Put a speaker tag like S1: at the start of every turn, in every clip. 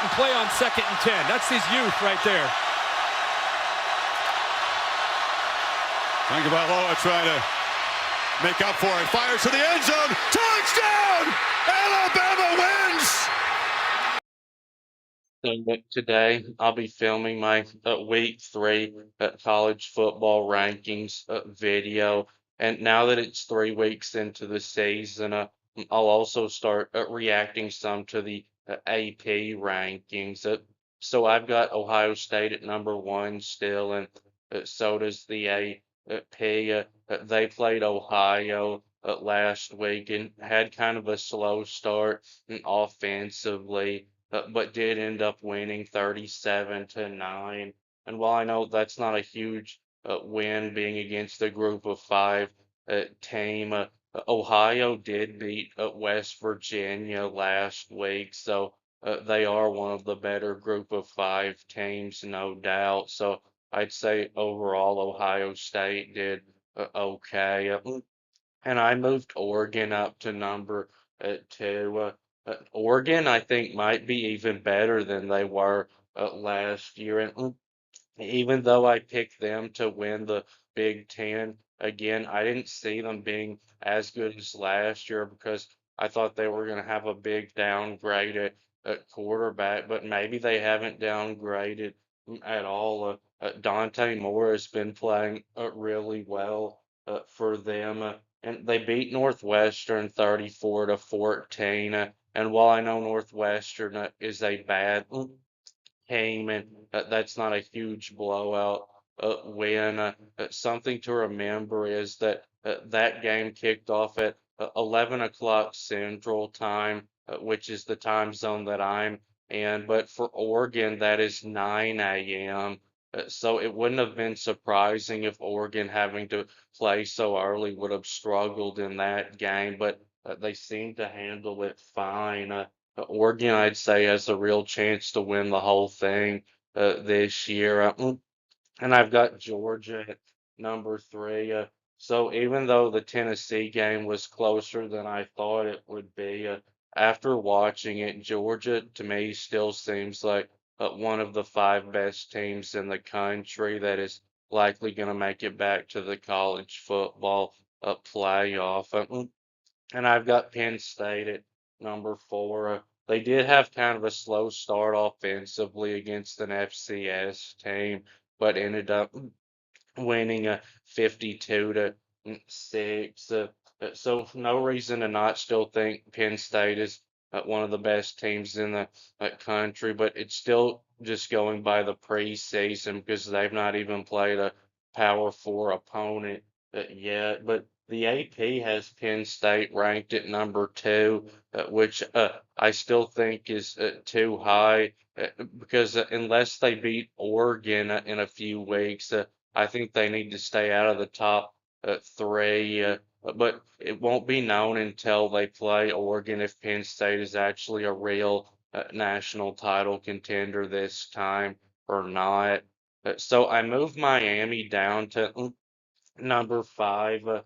S1: and play on 2nd and 10. That's his youth right there.
S2: Tagovailoa trying to make up for it. Fires to the end zone. Touchdown! Alabama wins!
S3: So today, I'll be filming my week 3 college football rankings video. And now that it's 3 weeks into the season, I'll also start reacting some to the AP rankings. So I've got Ohio State at number 1 still, and so does the AP. They played Ohio last week and had kind of a slow start offensively, but did end up winning 37-9. And while I know that's not a huge win being against a group of 5 team, Ohio did beat West Virginia last week, so they are one of the better group of 5 teams, no doubt. So I'd say overall Ohio State did okay. And I moved Oregon up to number 2. Oregon, I think, might be even better than they were last year. And even though I picked them to win the Big Ten, again, I didn't see them being as good as last year because I thought they were going to have a big downgrade at quarterback, but maybe they haven't downgraded at all. Dante Moore has been playing really well for them, and they beat Northwestern 34-14. And while I know Northwestern is a bad team, and that's not a huge blowout win. Something to remember is that that game kicked off at 11 o'clock Central Time, which is the time zone that I'm in. But for Oregon, that is 9 a.m. So it wouldn't have been surprising if Oregon having to play so early would have struggled in that game, but they seem to handle it fine. Oregon, I'd say, has a real chance to win the whole thing this year. And I've got Georgia at number 3. So even though the Tennessee game was closer than I thought it would be, after watching it, Georgia to me still seems like one of the 5 best teams in the country that is likely going to make it back to the college football playoff. And I've got Penn State at number 4. They did have kind of a slow start offensively against an FCS team, but ended up winning 52-6. So no reason to not still think Penn State is one of the best teams in the country, but it's still just going by the preseason because they've not even played a Power 4 opponent yet. But the AP has Penn State ranked at number 2, which I still think is too high because unless they beat Oregon in a few weeks, I think they need to stay out of the top 3. But it won't be known until they play Oregon if Penn State is actually a real national title contender this time or not. So I moved Miami down to number 5,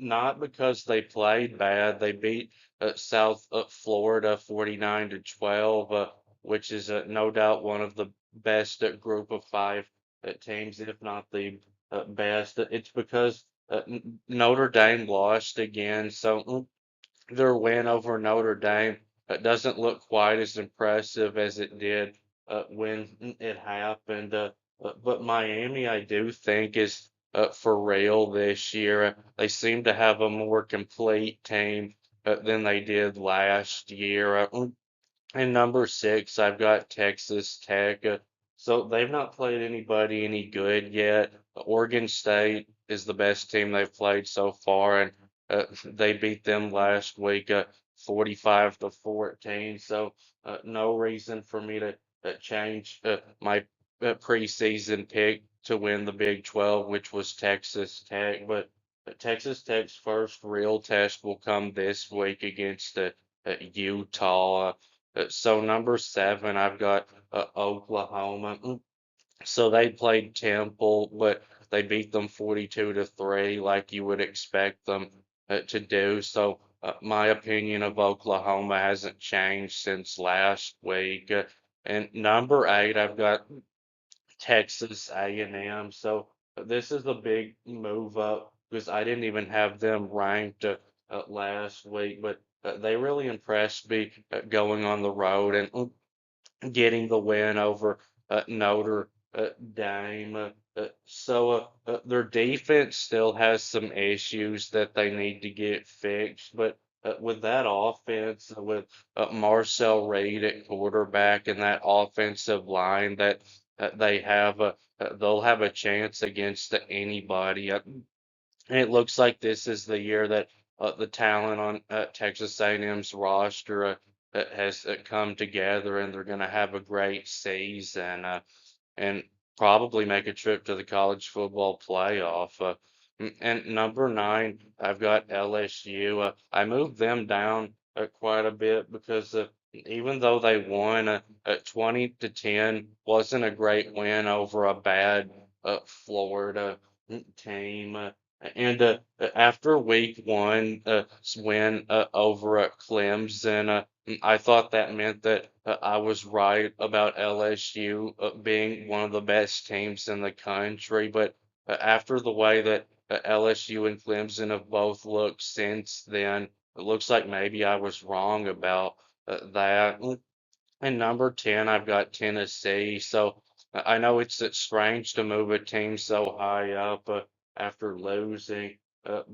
S3: not because they played bad. They beat South Florida 49-12, which is no doubt one of the best group of 5 teams, if not the best. It's because Notre Dame lost again, so their win over Notre Dame doesn't look quite as impressive as it did when it happened. But Miami, I do think, is for real this year. They seem to have a more complete team than they did last year. And number 6, I've got Texas Tech. So they've not played anybody any good yet. Oregon State is the best team they've played so far, and they beat them last week 45-14. So no reason for me to change my preseason pick to win the Big 12, which was Texas Tech. But Texas Tech's first real test will come this week against Utah. So number 7, I've got Oklahoma. So they played Temple, but they beat them 42-3, like you would expect them to do. So my opinion of Oklahoma hasn't changed since last week. And number 8, I've got Texas A&M. So this is a big move up because I didn't even have them ranked last week, but they really impressed me going on the road and getting the win over Notre Dame. Their defense still has some issues that they need to get fixed, but with that offense, with Marcel Reed at quarterback and that offensive line that they have, they'll have a chance against anybody. And it looks like this is the year that the talent on Texas A&M's roster has come together, and they're going to have a great season and probably make a trip to the college football playoff. And number 9, I've got LSU. I moved them down quite a bit because even though they won 20-10, wasn't a great win over a bad Florida team. And after week 1 win over Clemson, I thought that meant that I was right about LSU being one of the best teams in the country. But after the way that LSU and Clemson have both looked since then, it looks like maybe I was wrong about that. And number 10, I've got Tennessee. So I know it's strange to move a team so high up after losing,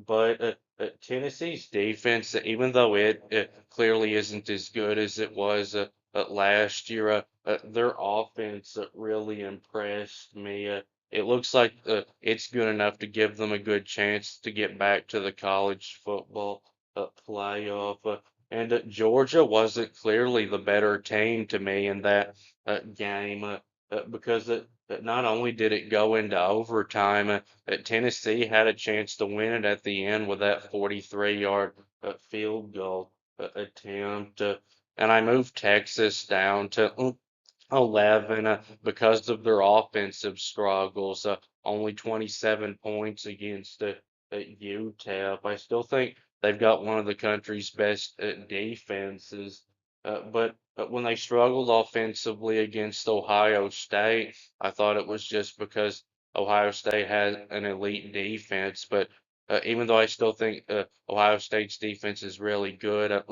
S3: but Tennessee's defense, even though it clearly isn't as good as it was last year, their offense really impressed me. It looks like it's good enough to give them a good chance to get back to the college football playoff. And Georgia wasn't clearly the better team to me in that game because not only did it go into overtime, Tennessee had a chance to win it at the end with that 43-yard field goal attempt. And I moved Texas down to 11 because of their offensive struggles. Only 27 points against UTEP. I still think they've got one of the country's best defenses, but when they struggled offensively against Ohio State, I thought it was just because Ohio State has an elite defense. But even though I still think Ohio State's defense is really good,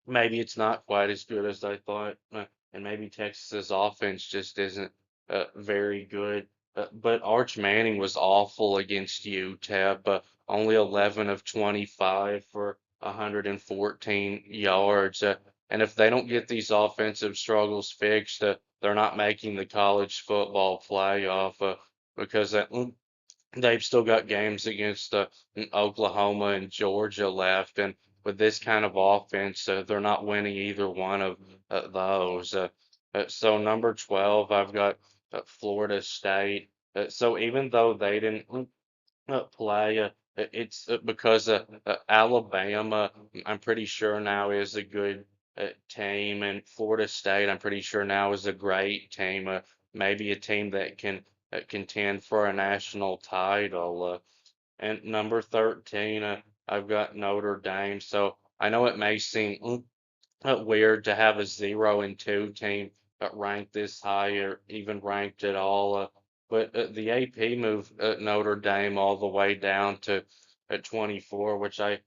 S3: maybe it's not quite as good as I thought, and maybe Texas's offense just isn't very good. But Arch Manning was awful against UTEP, only 11 of 25 for 114 yards. And if they don't get these offensive struggles fixed, they're not making the college football playoff because they've still got games against Oklahoma and Georgia left, and with this kind of offense, they're not winning either one of those. So number 12, I've got Florida State. So even though they didn't play, it's because Alabama, I'm pretty sure now is a good team, and Florida State, I'm pretty sure now is a great team. Maybe a team that can contend for a national title. And number 13, I've got Notre Dame. So I know it may seem weird to have a 0-2 team ranked this high or even ranked at all. But the AP moved Notre Dame all the way down to 24, which I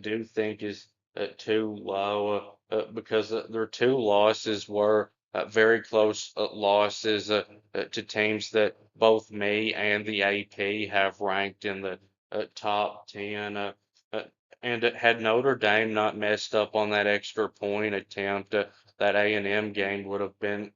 S3: do think is too low because their 2 losses were very close losses to teams that both me and the AP have ranked in the top 10. Uh, and had Notre Dame not messed up on that extra point attempt, that A&M game would have been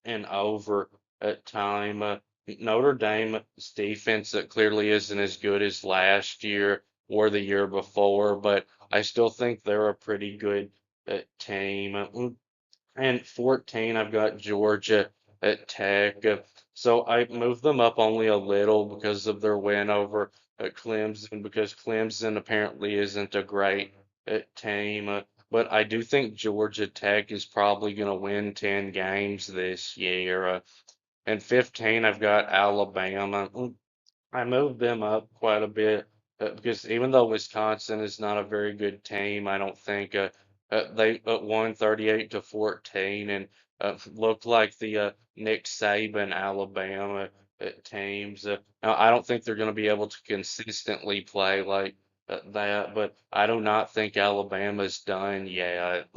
S3: an over at time. Notre Dame's defense clearly isn't as good as last year or the year before, but I still think they're a pretty good team. And 14, I've got Georgia at Tech. So I moved them up only a little because of their win over Clemson, because Clemson apparently isn't a great team. But I do think Georgia Tech is probably going to win 10 games this year. And 15, I've got Alabama. I moved them up quite a bit because even though Wisconsin is not a very good team, I don't think they won 38-14, and look like the Nick Saban Alabama teams. Now, I don't think they're going to be able to consistently play like that, but I do not think Alabama's done yet.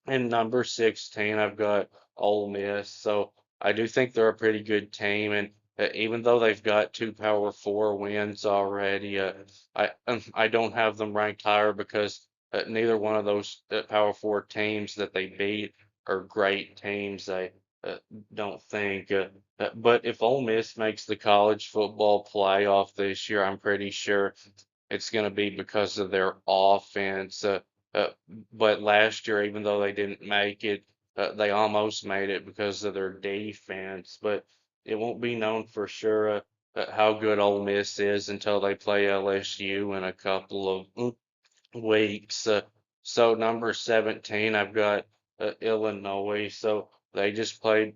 S3: And number 16, I've got Ole Miss. So I do think they're a pretty good team. And even though they've got two Power Four wins already, I don't have them ranked higher because neither one of those Power Four teams that they beat are great teams. I uh, don't think. But if Ole Miss makes the college football playoff this year, I'm pretty sure it's going to be because of their offense. Uh, but last year, even though they didn't make it, they almost made it because of their defense. But it won't be known for sure how good Ole Miss is until they play LSU in a couple of weeks. So number 17, I've got Illinois. So they just played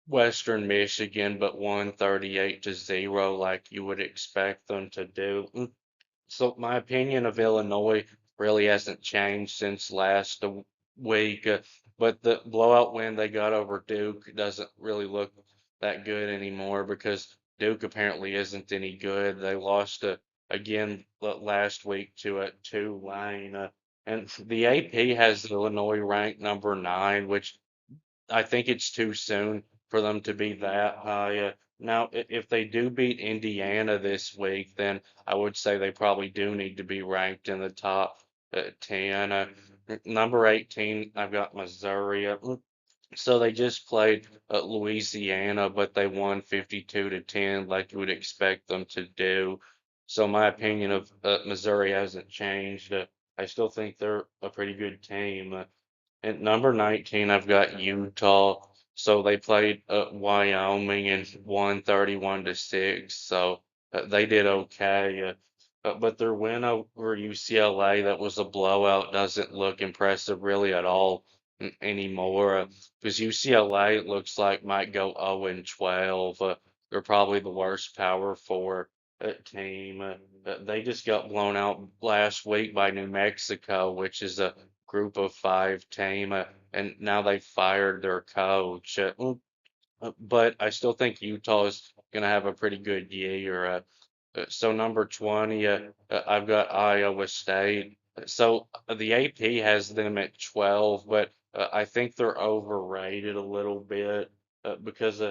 S3: Western Michigan, but won 38-0, like you would expect them to do. So my opinion of Illinois really hasn't changed since last week, but the blowout win they got over Duke doesn't really look that good anymore because Duke apparently isn't any good. They lost again last week to Tulane, and the AP has Illinois ranked number 9, which I think it's too soon for them to be that high. Now, if they do beat Indiana this week, then I would say they probably do need to be ranked in the top 10. Number 18, I've got Missouri. So they just played Louisiana, but they won 52-10, like you would expect them to do. So my opinion of Missouri hasn't changed. I still think they're a pretty good team. At number 19, I've got Utah. So they played Wyoming and won 31-6. So they did okay. But their win over UCLA, that was a blowout, doesn't look impressive really at all anymore. Because UCLA it looks like might go 0-12. They're probably the worst Power Four team. They just got blown out last week by New Mexico, which is a Group of Five team, and now they fired their coach. But I still think Utah is going to have a pretty good year. So number 20, I've got Iowa State. So the AP has them at 12, but I think they're overrated a little bit because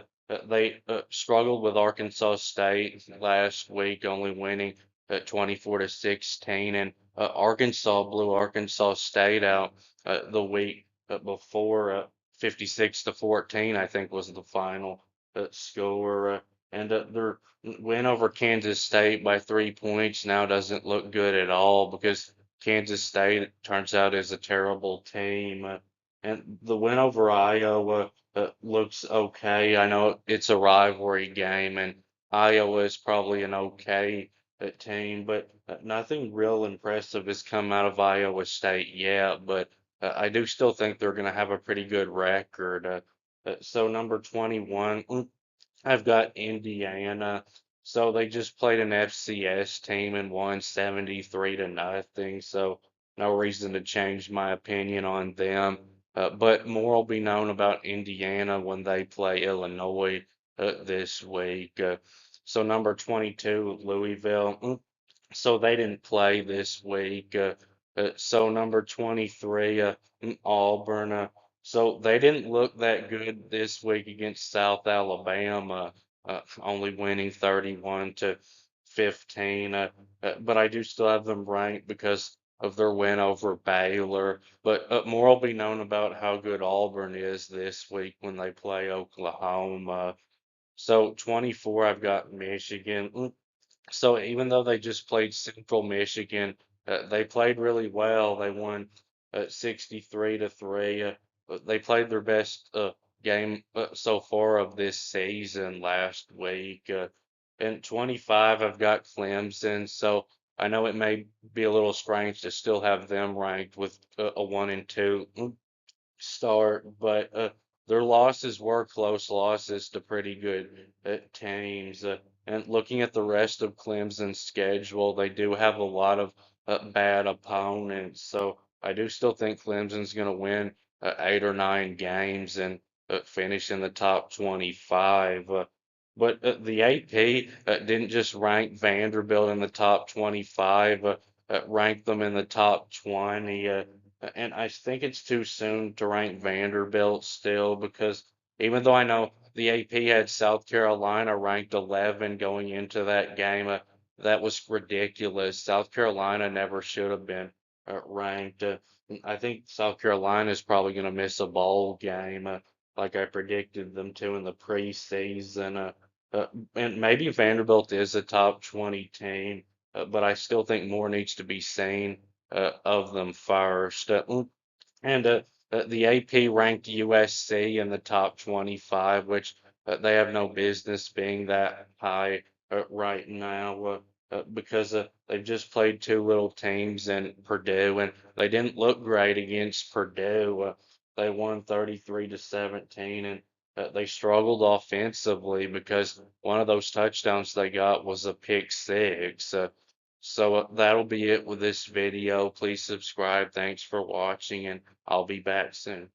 S3: they struggled with Arkansas State last week, only winning 24-16, and Arkansas blew Arkansas State out the week before 56-14, I think was the final score. And their win over Kansas State by 3 points now doesn't look good at all because Kansas State it turns out is a terrible team. And the win over Iowa looks okay. I know it's a rivalry game, and Iowa is probably an okay team, but nothing real impressive has come out of Iowa State yet. But I do still think they're going to have a pretty good record. So number 21. I've got Indiana. So they just played an FCS team and won 73-0. So no reason to change my opinion on them. But more will be known about Indiana when they play Illinois this week. So number 22, Louisville. So they didn't play this week. So number 23, Auburn. So they didn't look that good this week against South Alabama, only winning 31-15. But I do still have them ranked because of their win over Baylor. But more will be known about how good Auburn is this week when they play Oklahoma. So 24, I've got Michigan. So even though they just played Central Michigan, they played really well. They won 63-3. They played their best game so far of this season last week. And 25, I've got Clemson. So I know it may be a little strange to still have them ranked with a 1-2 start, but their losses were close losses to pretty good teams. And looking at the rest of Clemson's schedule, they do have a lot of bad opponents. So I do still think Clemson's going to win 8 or 9 games, and finish in the top 25. But the AP didn't just rank Vanderbilt in the top 25, ranked them in the top 20. And I think it's too soon to rank Vanderbilt still because even though I know the AP had South Carolina ranked 11 going into that game, that was ridiculous. South Carolina never should have been ranked. I think South Carolina is probably going to miss a bowl game, like I predicted them to in the preseason. Uh, and maybe Vanderbilt is a top 20 team, but I still think more needs to be seen of them first. The AP ranked USC in the top 25, which they have no business being that high right now because they've just played two little teams in Purdue and they didn't look great against Purdue. They won 33-17 and they struggled offensively because one of those touchdowns they got was a pick six. So that'll be it with this video. Please subscribe. Thanks for watching, and I'll be back soon.